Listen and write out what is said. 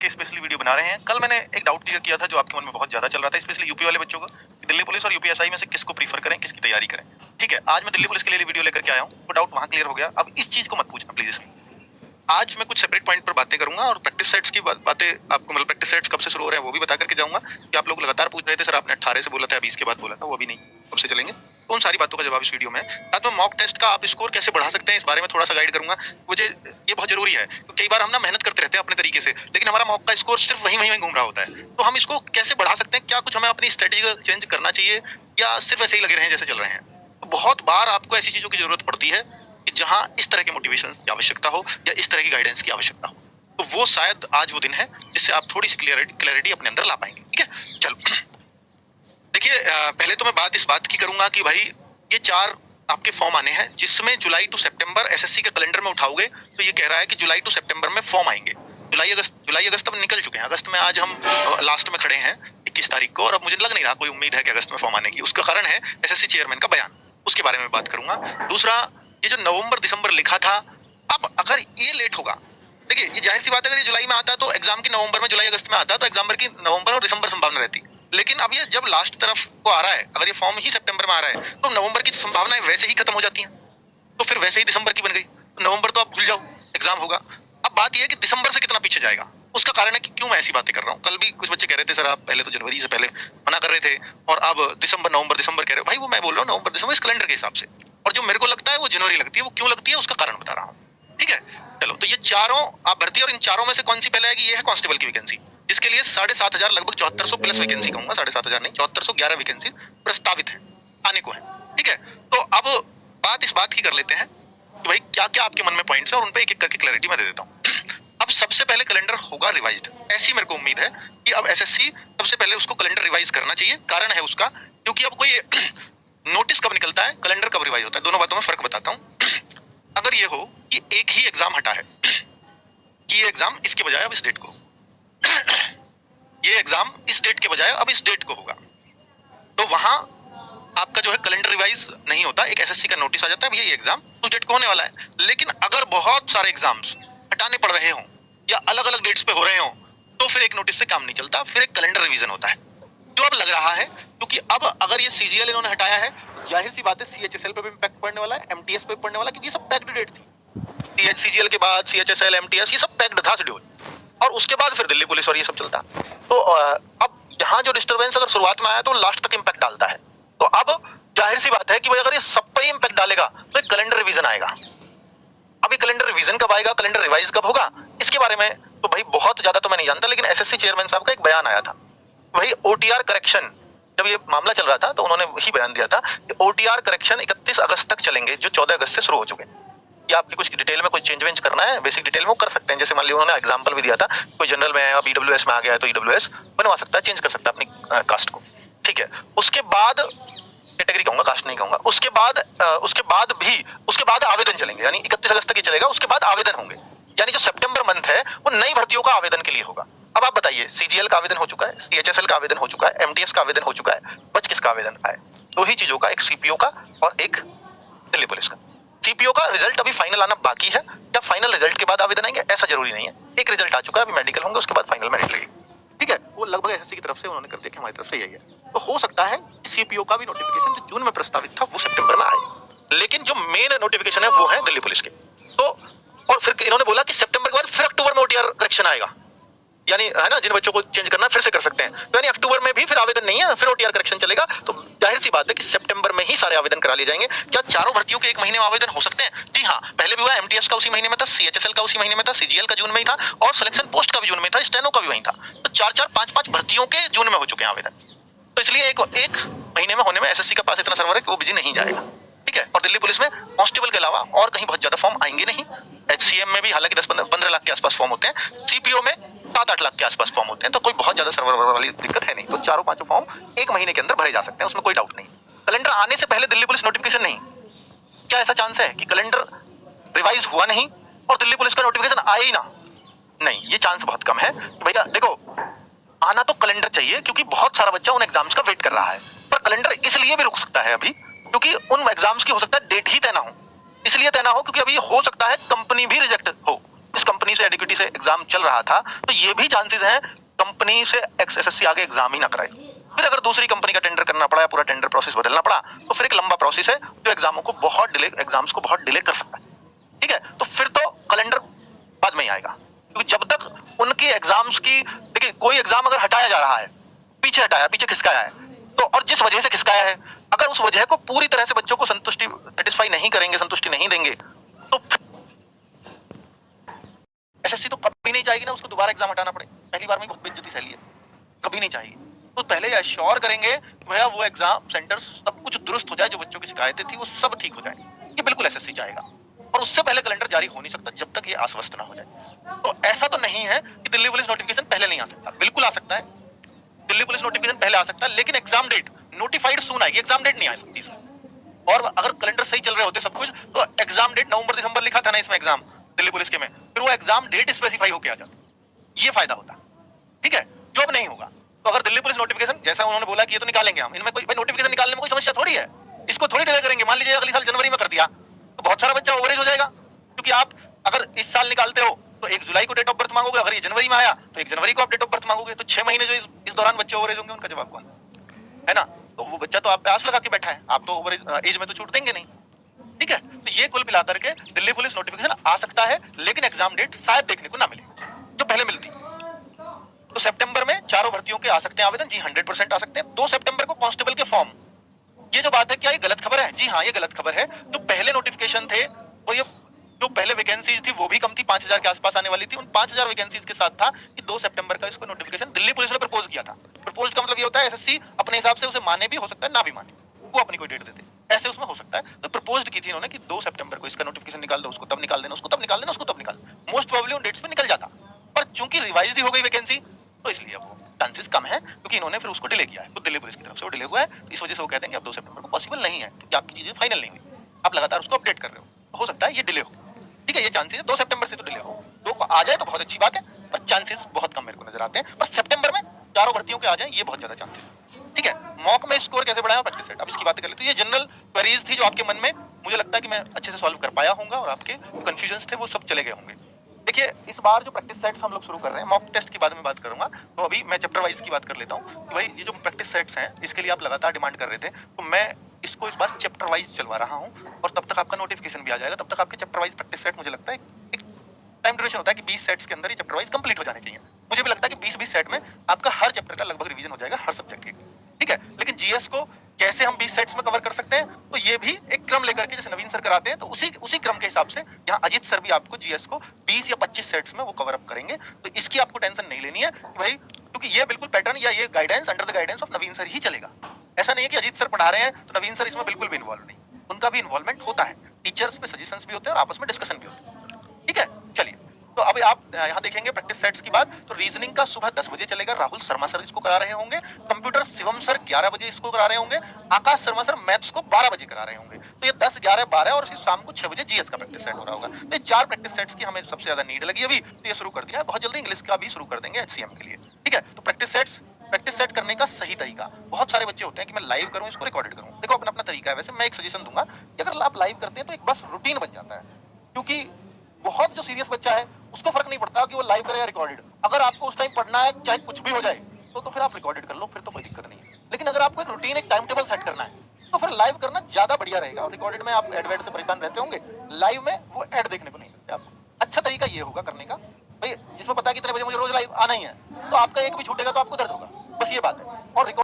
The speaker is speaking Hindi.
इसके स्पेशली वीडियो बना रहे हैं। कल मैंने एक डाउट क्लियर किया था जो आपके मन में बहुत ज्यादा चल रहा था, स्पेशली यूपी वाले बच्चों का, दिल्ली पुलिस और यूपीएसआई में से किसको प्रीफर करें, किसकी तैयारी करें। ठीक है, आज मैं दिल्ली पुलिस के लिए वीडियो लेकर के आया हूँ, तो डाउट वहां क्लियर हो गया। अब इस चीज को मत पूछना प्लीज। आज मैं कुछ सेपरेट पॉइंट पर बातें करूंगा और प्रैक्टिस सेट्स की बातें आपको, मतलब प्रैक्टिस सेट्स कब से शुरू हो रहे हैं वो भी बता करके जाऊंगा कि आप लोग लगातार पूछ रहे थे सर आपने 18 से बोला था, 20 के बाद बोला था, वो अभी नहीं, कब से चलेंगे, तो उन सारी बातों का जवाब इस वीडियो में। साथ में मॉक टेस्ट का आप स्कोर कैसे बढ़ा सकते हैं इस बारे में थोड़ा सा गाइड करूंगा। मुझे ये बहुत जरूरी है, कई बार हम ना मेहनत करते रहते हैं अपने तरीके से, लेकिन हमारा मॉक का स्कोर सिर्फ वहीं घूम रहा होता है। तो हम इसको कैसे बढ़ा सकते हैं, क्या कुछ हमें अपनी स्ट्रेटेजी चेंज करना चाहिए या सिर्फ ऐसे ही लगे रहे जैसे चल रहे हैं। तो बहुत बार आपको ऐसी चीजों की जरूरत पड़ती है कि जहां इस तरह के मोटिवेशन की आवश्यकता हो या इस तरह की गाइडेंस की आवश्यकता हो, तो वो शायद आज वो दिन है जिससे आप थोड़ी सी क्लैरिटी अपने अंदर ला पाएंगे। ठीक है, चलो देखिए, पहले तो मैं इस बात की करूंगा कि भाई ये 4 आपके फॉर्म आने हैं, जिसमें जुलाई टू सितंबर एसएससी के कैलेंडर में उठाओगे तो ये कह रहा है कि जुलाई टू सितंबर में फॉर्म आएंगे। जुलाई अगस्त अब निकल चुके हैं। अगस्त में आज हम लास्ट में खड़े हैं 21 तारीख को, और अब मुझे लग नहीं रहा कोई उम्मीद है कि अगस्त में फॉर्म आने की। उसका कारण है एसएससी चेयरमैन का बयान, उसके बारे में बात करूंगा। दूसरा, ये जो नवंबर दिसंबर लिखा था, अब अगर ये लेट होगा, देखिए ये जाहिर सी बात है, अगर ये जुलाई में आता तो एग्जाम की नवंबर में, जुलाई अगस्त में आता तो एग्जाम की नवंबर और दिसंबर संभावना रहती। लेकिन अब ये जब लास्ट तरफ को आ रहा है, अगर ये फॉर्म ही सितंबर में आ रहा है तो नवंबर की संभावनाएं वैसे ही खत्म हो जाती हैं, तो फिर वैसे ही दिसंबर की बन गई। तो नवंबर तो आप भूल जाओ, एग्जाम होगा। अब बात यह है कि दिसंबर से कितना पीछे जाएगा, उसका कारण है कि क्यों मैं ऐसी बातें कर रहा हूँ। कल भी कुछ बच्चे कह रहे थे सर आप पहले तो जनवरी से पहले मना कर रहे थे और अब दिसंबर नवंबर दिसंबर कह रहे हो। भाई वो मैं बोल रहा हूँ नवंबर दिसंबर इस कैलेंडर के हिसाब से, और जो मेरे को लगता है वो जनवरी लगती है। वो क्यों लगती है उसका कारण बता रहा हूँ। ठीक है, चलो तो ये चारों आप भर्ती, और इन चारों में से कौन सी पहले आएगी, ये है कांस्टेबल की वैकेंसी, जिसके लिए 7,500 लगभग 7400 प्लस वैकेंसी कहूंगा, 7,500 नहीं 7411 वैकेंसी प्रस्तावित है, आने को है। ठीक है, तो अब इस बात की कर लेते हैं कि भाई क्या क्या आपके मन में पॉइंट्स है और उन पे एक एक करके क्लैरिटी मैं दे देता हूँ। अब सबसे पहले कैलेंडर होगा रिवाइज्ड, ऐसी मेरे को उम्मीद है कि अब एसएससी सबसे पहले उसको कैलेंडर रिवाइज करना चाहिए। कारण है उसका, क्योंकि अब कोई नोटिस कब निकलता है, कैलेंडर कब रिवाइज होता है, दोनों बातों में फर्क बताता हूँ। अगर ये हो कि एक ही एग्जाम हटा है कि ये एग्जाम इसके बजाय अब इस डेट को, ये एग्जाम इस डेट के बजाय अब इस डेट को होगा, तो वहां आपका जो है कैलेंडर रिवाइज नहीं होता, एक एसएससी का नोटिस आ जाता है ये एग्जाम उस डेट को होने वाला है। लेकिन अगर बहुत सारे एग्जाम्स हटाने पड़ रहे हो या अलग अलग डेट्स पे हो रहे हो, तो फिर एक नोटिस से काम नहीं चलता, फिर एक कैलेंडर रिवीजन होता है। जो अब लग रहा है, क्योंकि अब अगर ये सीजीएल इन्होंने हटाया है, जाहिर सी बात है सीएचएसएल पे भी इंपैक्ट पड़ने वाला है, एमटीएस पे भी पड़ने वाला है, क्योंकि सब पैक्ड डेट थी। सीजीएल के बाद सीएचएसएल एमटीएस ये सब पैक्ड था शेड्यूल, और उसके बाद फिर दिल्ली पुलिस और ये सब चलता। तो अब यहाँ जो डिस्टर्बेंस अगर शुरुआत में आया तो लास्ट तक इंपैक्ट डालता है। तो अब जाहिर सी बात है कि भाई अगर ये सब पे इंपैक्ट डालेगा तो एक कैलेंडर रिवीजन आएगा। अब ये कैलेंडर रिवीजन कब आएगा, कैलेंडर रिवाइज कब होगा, इसके बारे में तो भाई बहुत ज्यादा तो मैं नहीं जानता, लेकिन एसएससी चेयरमैन साहब का एक बयान आया था। वही ओटीआर करेक्शन, जब ये मामला चल रहा था तो उन्होंने वही बयान दिया था कि ओटीआर करेक्शन 31 अगस्त तक चलेंगे, जो 14 अगस्त से शुरू हो चुके हैं। या आपकी कुछ डिटेल में कोई चेंज वेंज करना है, बेसिक डिटेल में वो कर सकते हैं। जैसे मान लीजिए उन्होंने एग्जांपल भी दिया था, कोई जनरल में है, ईडब्ल्यूएस में आ गया है तो ईडब्ल्यूएस बनवा सकता है, चेंज कर सकता है अपनी कास्ट को। ठीक है, उसके बाद कैटेगरी कहूंगा, कास्ट नहीं कहूंगा। उसके बाद आवेदन चलेंगे, यानी 31 अगस्त तक ही चलेगा। उसके बाद आवेदन होंगे, यानी जो सितंबर मंथ है वो नई भर्तियों का आवेदन के लिए होगा। अब आप बताइए, सीजीएल का आवेदन हो चुका है, सीएचएसएल का आवेदन हो चुका है, एमटीएस का आवेदन हो चुका है, बच किसका आवेदन आए? दो ही चीजों का, एक सीपीओ का और एक दिल्ली पुलिस का। सीपीओ का रिजल्ट अभी फाइनल आना बाकी है, या फाइनल रिजल्ट के बाद आवेदन आएंगे ऐसा जरूरी नहीं है। एक रिजल्ट आ चुका है, अभी मेडिकल होंगे, उसके बाद फाइनल मेरिट लगेगी। ठीक है, वो लगभग एसएससी की तरफ से उन्होंने कर दिया कि हमारी तरफ से यही है। तो हो सकता है सीपीओ का भी नोटिफिकेशन जो जून में प्रस्तावित था वो सितंबर में आए, लेकिन जो मेन नोटिफिकेशन है वो है दिल्ली पुलिस के। तो और फिर इन्होंने बोला कि सितंबर के बाद फिर अक्टूबर में ओटीआर करेक्शन आएगा, यानी है ना, जिन बच्चों को चेंज करना फिर से कर सकते हैं। तो यानी अक्टूबर में भी फिर आवेदन नहीं है, फिर ओटीआर करेक्शन चलेगा। तो जाहिर सी बात है कि सितंबर में ही सारे आवेदन करा लिए जाएंगे। क्या चारों भर्तियों के एक महीने में आवेदन हो सकते हैं? जी हाँ, पहले भी हुआ, एमटीएस का उसी महीने में था, सीएचएसएल का उसी महीने में था, सीजीएल का जून में ही था, और सिलेक्शन पोस्ट का भी जून में था, स्टेनो का भी वहीं था। तो 4-4, 5-5 भर्तियों के जून में हो चुके हैं आवेदन। तो इसलिए एक महीने में होने में एसएससी का पास इतना सर्वर है कि वो बिजी नहीं जाएगा। ठीक है, और दिल्ली पुलिस में कांस्टेबल के अलावा और कहीं बहुत ज्यादा फॉर्म आएंगे नहीं। एचसीएम में भी हालांकि 10-15 लाख के आसपास फॉर्म होते हैं, सीपीओ में 7-8 लाख के आसपास फॉर्म होते हैं, तो कोई बहुत ज्यादा सर्वर वाली दिक्कत है नहीं। तो चारों पांचों फॉर्म एक महीने के अंदर भरे जा सकते हैं, उसमें कोई डाउट नहीं। कैलेंडर आने से पहले दिल्ली पुलिस नोटिफिकेशन नहीं, क्या ऐसा चांस है कि कैलेंडर रिवाइज हुआ नहीं और दिल्ली पुलिस का नोटिफिकेशन आया ही ना? नहीं, ये चांस बहुत कम है। भैया देखो, आना तो कैलेंडर चाहिए, क्योंकि बहुत सारा बच्चा उन एग्जाम्स का वेट कर रहा है, पर कैलेंडर इसलिए भी रुक सकता है अभी, क्योंकि उन एग्जाम्स की हो सकता है डेट ही तय ना हो। इसलिए तय ना हो क्योंकि अभी हो सकता है कंपनी भी रिजेक्ट हो, इस कंपनी से एडिक्विटी से एग्जाम चल रहा था तो ये भी चांसेस हैं कंपनी से एसएससी आगे एग्जाम ही ना कराए। फिर अगर दूसरी कंपनी का टेंडर करना पड़ा या पूरा टेंडर प्रोसेस बदलना पड़ा तो फिर एक लंबा प्रोसेस है जो एग्जाम्स को बहुत डिले कर सकता है। ठीक है, तो फिर तो कैलेंडर बाद में ही आएगा, क्योंकि जब तक उनके एग्जाम्स की, देखिए कोई एग्जाम अगर हटाया जा रहा है, पीछे खिसकाया है, तो और जिस वजह से खिसकाया है, अगर उस वजह को पूरी तरह से बच्चों को सेटिस्फाई नहीं करेंगे, संतुष्टि नहीं देंगे, तो एसएससी तो कभी नहीं चाहेगी ना उसको दोबारा एग्जाम हटाना पड़े। पहली बार में बहुत बेइज्जती सहली है, कभी नहीं चाहिए। तो पहले एश्योर करेंगे भैया वो एग्जाम सेंटर सब कुछ दुरुस्त हो जाए, जो बच्चों की शिकायतें थी वो सब ठीक हो जाए, ये बिल्कुल एसएससी चाहेगा। और उससे पहले कैलेंडर जारी हो नहीं सकता जब तक ये आश्वस्त ना हो जाए। तो ऐसा तो नहीं है कि दिल्ली पुलिस नोटिफिकेशन पहले नहीं आ सकता, बिल्कुल आ सकता है, दिल्ली पुलिस नोटिफिकेशन पहले आ सकता है, लेकिन एग्जाम डेट नोटिफाइड सून आएगी, एग्जाम डेट नहीं आ सकती इसमें। और अगर कैलेंडर सही चल रहे होते सब कुछ, तो एग्जाम डेट नवंबर दिसंबर लिखा था ना इसमें एग्जाम दिल्ली पुलिस के में, फिर वो एग्जाम डेट स्पेसिफाई होकर आ जाता, ये फायदा होता। ठीक है, जो अब नहीं होगा। तो अगर दिल्ली पुलिस नोटिफिकेशन जैसा उन्होंने बोला कि ये तो निकालेंगे हम, इनमें कोई नोटिफिकेशन निकालने में कोई समस्या थोड़ी है, इसको थोड़ी डिले करेंगे। मान लीजिए अगले साल जनवरी में कर दिया तो बहुत सारा बच्चा ओवरेज हो जाएगा, क्योंकि आप अगर इस साल निकालते हो तो 1 जुलाई को डेट ऑफ बर्थ मांगोगे, अगर ये जनवरी में आया तो 1 जनवरी को आप डेट ऑफ बर्थ मांगोगे, तो 6 महीने जो इस दौरान बच्चे ओवरेज होंगे उनका जवाब कौन है ना। तो वो बच्चा तो आप पे आस लगा के बैठा है, आप तो ओवरेज एज में तो छूट देंगे नहीं। ठीक है, तो ये कुल मिलाकर के दिल्ली पुलिस नोटिफिकेशन आ सकता है, लेकिन एग्जाम डेट शायद देखने को ना मिले जो पहले मिलती। तो सितंबर में चारों भर्तियों के आ सकते हैं आवेदन, जी 100% आ सकते हैं। 2 सितंबर को कांस्टेबल के फॉर्म, ये जो बात है क्या ये गलत खबर है? जी हाँ, ये गलत खबर है। जो पहले नोटिफिकेशन थे वो ये जो पहले वैकेंसीज थी वो भी कम थी, 5000 के आसपास आने वाली थी। उन 5000 वैकेंसीज के साथ था कि 2 सितंबर का इसको नोटिफिकेशन दिल्ली पुलिस ने प्रपोज किया था। प्रपोज का मतलब ये होता है एसएससी अपने हिसाब से उसे माने भी, हो सकता है ना भी माने, वो अपनी कोई डेट देते, ऐसे उसमें हो सकता है। तो प्रपोज की थी इन्होंने कि 2 सितंबर को इसका नोटिफिकेशन निकाल दो, उसको तब निकाल देना, उसको तब निकाल देना, उसको तब निकाल। मोस्ट प्रोबेबली उन डेट्स पे निकल जाता, पर चूंकि रिवाइज हो गई वैकेंसी तो इसलिए वो चांसेस कम है, क्योंकि इन्होंने फिर उसको डिले किया है। तो दिल्ली पुलिस की तरफ से वो डिले हुआ है, इस वजह से वो कहते हैं कि अब 2 सितंबर को पॉसिबल नहीं है, क्योंकि आपकी चीजें फाइनल नहीं हुई, आप लगातार उसको अपडेट कर रहे हो सकता है ये डिले हो। ठीक है, ये चांसेस 2 सितंबर से तो डिले हो, 2 को आ जाए तो बहुत अच्छी बात है, पर चांसेस बहुत कम मेरे को नजर आते हैं। पर सितंबर में चारों भर्तियों के आ जाए ये बहुत ज्यादा चांसेस। ठीक है, मॉक में स्कोर कैसे बढ़ाया, प्रैक्टिस सेट, अब इसकी बात कर ले। तो ये जनरल क्वेरीज थी जो आपके मन में, मुझे लगता है कि मैं अच्छे से सॉल्व कर पाया होऊंगा और आपके कंफ्यूजन थे वो सब चले गए होंगे। देखिए इस बार जो प्रैक्टिस सेट्स हम लोग शुरू कर रहे हैं, मॉक टेस्ट के बारे में बात करूंगा, तो अभी मैं चैप्टर वाइज की बात कर लेता हूँ कि भाई ये जो प्रैक्टिस सेट्स हैं इसके लिए आप लगातार डिमांड कर रहे थे, तो मैं इसको इस बार चैप्टर वाइज चलवा रहा हूँ, और तब तक आपका नोटिफिकेशन भी आ जाएगा। तब तक आपके चैप्टर वाइज प्रैक्टिस सेट मुझे लगता है एक टाइम ड्यूरेशन होता है कि 20 सेट्स के अंदर ही चैप्टर वाइज कंप्लीट हो जाने चाहिए। मुझे भी लगता है कि 20-20 सेट में आपका हर चैप्टर का लगभग रिवीजन हो जाएगा हर सब्जेक्ट की। ठीक है, लेकिन जीएस को कैसे हम 20 सेट्स में कवर कर सकते हैं, तो ये भी एक क्रम लेकर के, जैसे नवीन सर कराते हैं तो उसी क्रम के हिसाब से यहाँ अजीत सर भी आपको जीएस को 20 या 25 सेट्स में वो कवर अप करेंगे। तो इसकी आपको टेंशन नहीं लेनी है कि भाई, क्योंकि ये बिल्कुल पैटर्न या ये guidance under the guidance of Naveen sir ही चलेगा। ऐसा नहीं है कि अजीत सर पढ़ा रहे हैं तो नवीन सर इसमें बिल्कुल भी इन्वॉल्व नहीं, उनका भी इन्वॉल्वमेंट होता है, टीचर्स पे सजेशंस भी होते हैं और आपस में डिस्कशन भी होते हैं। ठीक है, चलिए तो अब आप यहाँ देखेंगे प्रैक्टिस सेट्स की बात, तो रीजनिंग का सुबह 10 बजे चलेगा, राहुल शर्मा सर इसको करा रहे होंगे। कंप्यूटर शिवम सर 11 बजे इसको करा रहे होंगे। आकाश शर्मा सर मैथ्स को 12 बजे करा रहे होंगे। तो ये 10, 11, 12 और फिर शाम को 6 बजे जीएस का प्रैक्टिस सेट हो रहा होगा। तो ये 4 प्रैक्टिस सेट्स की हमें सबसे ज्यादा नीड लगी अभी, तो ये शुरू कर दिया है। बहुत जल्दी इंग्लिश का भी शुरू कर देंगे एचसीएम के लिए। ठीक है, तो प्रैक्टिस सेट करने का सही तरीका, बहुत सारे बच्चे होते हैं कि मैं लाइव करूं इसको रिकॉर्डेड करूं, देखो अपना अपना तरीका है। वैसे मैं एक सजेशन दूंगा कि अगर आप लाइव करते हैं तो एक बस रूटीन बन जाता है, क्योंकि बहुत जो सीरियस बच्चा है उसको फर्क नहीं पड़ता कि वो लाइव करे या रिकॉर्डेड। अगर आपको उस टाइम पढ़ना है चाहे कुछ भी हो जाए तो फिर आप रिकॉर्डेड कर लो, फिर तो कोई दिक्कत नहीं है। लेकिन अगर आपको एक रूटीन, एक टाइम टेबल सेट करना है तो फिर लाइव करना ज्यादा बढ़िया रहेगा। और रिकॉर्डेड में आप एड से परेशान रहते होंगे, लाइव में वो एड देखने को नहीं मिलते आपको। अच्छा तरीका ये होगा करने का भाई, जिसमें पता है कि इतने बजे मुझे रोज लाइव आना ही है, तो आपका एक भी छूटेगा तो आपको दर्द होगा, बस ये बात है। और